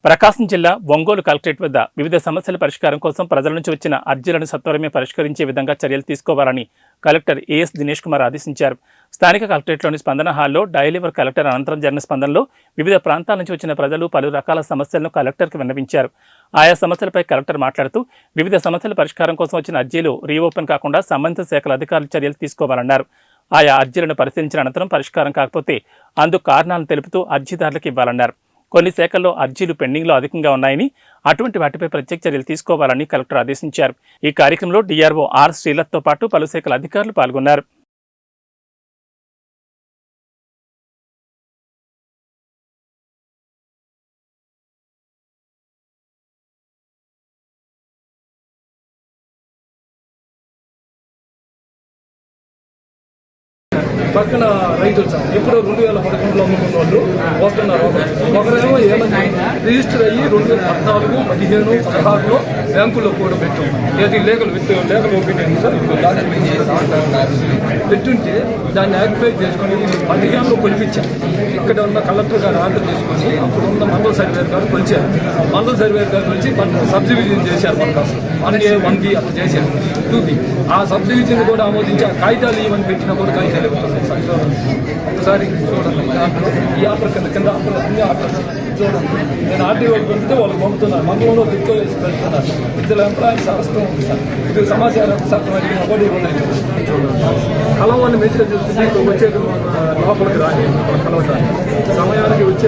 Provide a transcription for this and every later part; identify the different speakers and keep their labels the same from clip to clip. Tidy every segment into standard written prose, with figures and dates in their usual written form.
Speaker 1: ప్రకాశం జిల్లా ఒంగోలు కలెక్టరేట్ వద్ద వివిధ సమస్యల పరిష్కారం కోసం ప్రజల నుంచి వచ్చిన అర్జీలను సత్వరమే పరిష్కరించే విధంగా చర్యలు తీసుకోవాలని కలెక్టర్ ఏఎస్ దినేష్ కుమార్ ఆదేశించారు. స్థానిక కలెక్టరేట్లోని స్పందన హాల్లో డైలీవర్ కలెక్టర్ అనంతరం జరిగిన స్పందనలో వివిధ ప్రాంతాల నుంచి వచ్చిన ప్రజలు పలు రకాల సమస్యలను కలెక్టర్కు విన్నవించారు. ఆయా సమస్యలపై కలెక్టర్ మాట్లాడుతూ వివిధ సమస్యల పరిష్కారం కోసం వచ్చిన అర్జీలు రీఓపెన్ కాకుండా సంబంధిత శాఖల అధికారులు చర్యలు తీసుకోవాలన్నారు. ఆయా అర్జీలను పరిశీలించిన అనంతరం పరిష్కారం కాకపోతే అందుకు కారణాలను తెలుపుతూ అర్జీదారులకు ఇవ్వాలన్నారు. కొన్ని శాఖల్లో అర్జీలు పెండింగ్లో అధికంగా ఉన్నాయని, అటువంటి వాటిపై ప్రత్యేక చర్యలు తీసుకోవాలని కలెక్టర్ ఆదేశించారు. ఈ కార్యక్రమంలో డిఆర్ఓ ఆర్ శ్రీలత్తో పాటు పలు శాఖల అధికారులు పాల్గొన్నారు.
Speaker 2: పక్కన రైతులు సార్ ఎప్పుడో 2011లో అమ్ముకున్న వాళ్ళు వస్తున్నారు. ఒకరేమో ఏమన్నా రిజిస్టర్ అయ్యి 2014, 15, 16లో బ్యాంకుల్లో కూడా పెట్టాం. ఏది లేఖలు ఒపీనియన్ సార్ పెట్టుంటే దాన్ని యాక్టివేట్ చేసుకొని 15లో కొలిపించాం. ఇక్కడ ఉన్న కలెక్టర్ గారు ఆర్డర్ తీసుకొని అప్పుడు ఉన్న మండల సర్వేర్ గారు కొలిచారు. మండల సర్వేర్ గారు వచ్చి సబ్ డివిజన్ చేశారు. మనకు 1A 1B అట్లా చేశారు. 2B ఆ సబ్ డివిజన్ కూడా ఆమోదించి ఆ కాగితాలు ఇవన్నీ పెట్టినా కూడా కాగితాలు ఇవ్వలేదు. ఒకసారి చూడండి, ఈ ఆఫర్ కింద అన్ని ఆఫర్ చూడండి. నేను ఆర్టీఓ పెడితే వాళ్ళు పంపుతున్నారు. మండలంలో దిక్కు వేసి పెడుతున్నారు. ఇద్దరు ఎంప్లాయీస్ అవసరం ఉంది సార్. ఇది సమాచారం శాతం అడిగిన కూడా ఇవ్వలేదు. కలం అని మెసేజ్ వచ్చింది. వచ్చే లోపలికి రాని కలవటానికి సమయానికి వచ్చే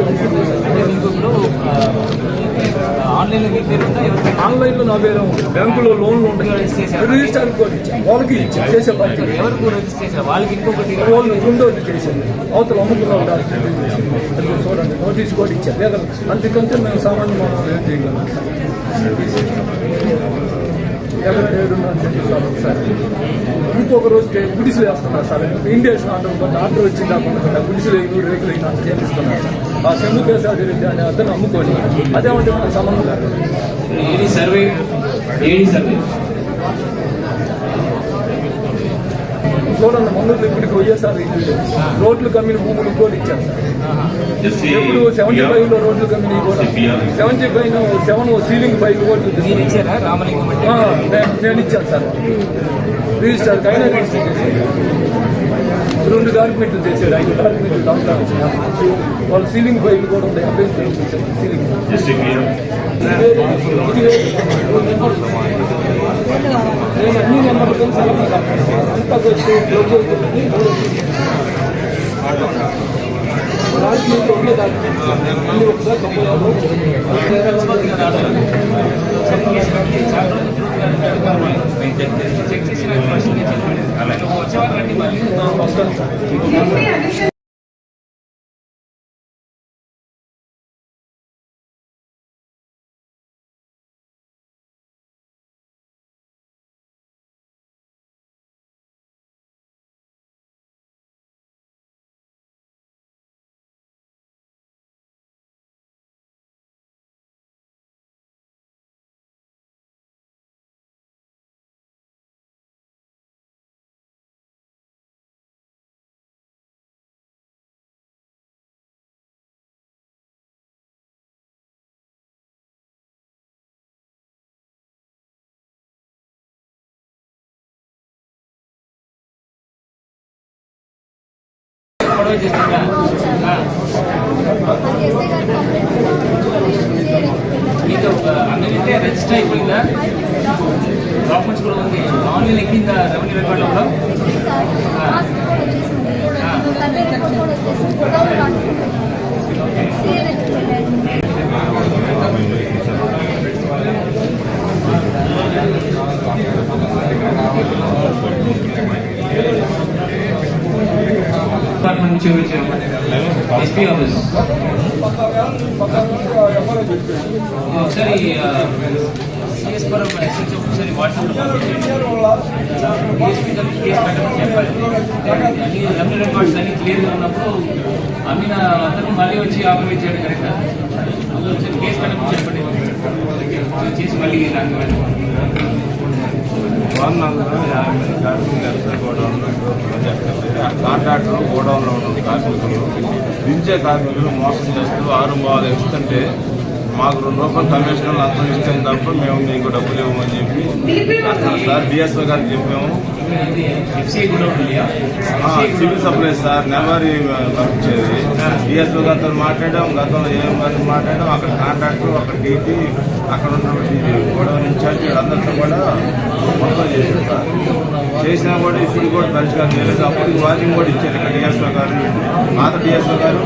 Speaker 2: ఆన్లైన్లో నా పేరు ఉంది. బ్యాంకులో లోన్లు ఉంటాయి. రిజిస్టర్ కూడా ఇచ్చాను. వాళ్ళకి ఇచ్చాను. చేసే పార్టీ వాళ్ళకి ఇంకొకటి వాళ్ళు రెండోది చేశారు. అవతల అమ్ముకున్న చూడండి, నోటీస్ కూడా ఇచ్చారు. లేదా అందుకంటే మేము సామాన్య ఏం చేయగలం. ఎవరు 7.5 సెంటర్ ఒకసారి ఇంకొక రోజు గుడిసెలు వేస్తున్నారు సార్. ఇండియేషన్ ఆర్డర్ వచ్చింది కాకుండా గుడిసెలు రేకులు అంత చేపిస్తున్నారు సార్. ఆ సెండు ప్రసాద్ రెడ్డి అనే అతను అమ్ముకొని అదేమంటే మనకు సంబంధం లేదు. చూడండి, మందులు ఇప్పటికి వైఎస్ఆర్ రోడ్లు కమ్మిన భూములు కూడా ఇచ్చారు సార్. ఎప్పుడు 75లో రోడ్లు కమ్మిన కూడా 75 సీలింగ్ 5 రోడ్లు నేను ఇచ్చాను సార్. రిజిస్టర్కి అయినా రిజిస్టర్ చేశారు. 2 డాక్యుమెంట్లు చేశారు. 5 డాక్యుమెంట్లు దాంట్లో వాళ్ళు సీలింగ్ 5 కూడా ఉంటాయి. అభ్యర్థి సీలింగ్ నేను అన్ని నెంబర్లు అంతా వచ్చి రాజకీయంలో ఉండే దాన్ని ఒకసారి 90
Speaker 3: మీతో అందరికీ రిజిస్టర్ అయిపోయిందా? డాక్యుమెంట్స్ కూడా ఉంది. ఆన్లైన్ ఎక్కిందా రెవెన్యూ రికార్డులో కూడా? డిపార్ట్మెంట్ నుంచి ఎస్పీ ఆఫీస్ ఒకసారి సిఎస్ పర్ మెసేజ్ ఒకసారి వాట్సాప్లో పంపించండి. కేసు పెట్టమని చెప్పాలి. అన్ని రెవెన్యూ రికార్డ్స్ అన్ని క్లియర్గా ఉన్నప్పుడు అమ్మిన అతను మళ్ళీ వచ్చి ఆపరేట్ చేయడం కరెక్టా? అందులో వచ్చి కేసు పెట్టమని చెప్పండి. చేసి మళ్ళీ దానికి వెళ్ళండి.
Speaker 4: 50 కార్మికులు గోడౌన్లో కాంట్రాక్టర్ గోడౌన్లో ఉన్న కార్మికులు దించే కార్మికులు మోసం చేస్తూ 6 బాగా ఇస్తుంటే మాకు 2 రూపాయలు కమిషన్లు అంతా ఇస్తాం తప్ప మేము మీకు డబ్బులు ఇవ్వమని చెప్పి సార్ డిఎస్ఓ గారికి చెప్పాము.
Speaker 3: ఎఫ్సీ కూడా ఉంటుందా?
Speaker 4: సివిల్ సప్లై సార్ నెలవారీ పంపించేది. డిఎస్ఓ గారితో మాట్లాడాం, గతంలో ఏఎం గారితో మాట్లాడాం. అక్కడ కాంట్రాక్టర్, అక్కడ టీటీ, అక్కడ ఉన్నటువంటి గొడవ ఇన్ఛార్జ్ అందరితో కూడా మొత్తం చేశారు సార్. చేసినా కూడా ఇప్పుడు కూడా పరిష్కారం చేయలేదు. అప్పుడు వార్నింగ్ కూడా ఇచ్చారు ఇక్కడ డిఎస్ఓ గారు, పాత డిఎస్ఓ గారు,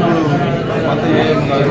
Speaker 4: కొత్త ఏఎం గారు.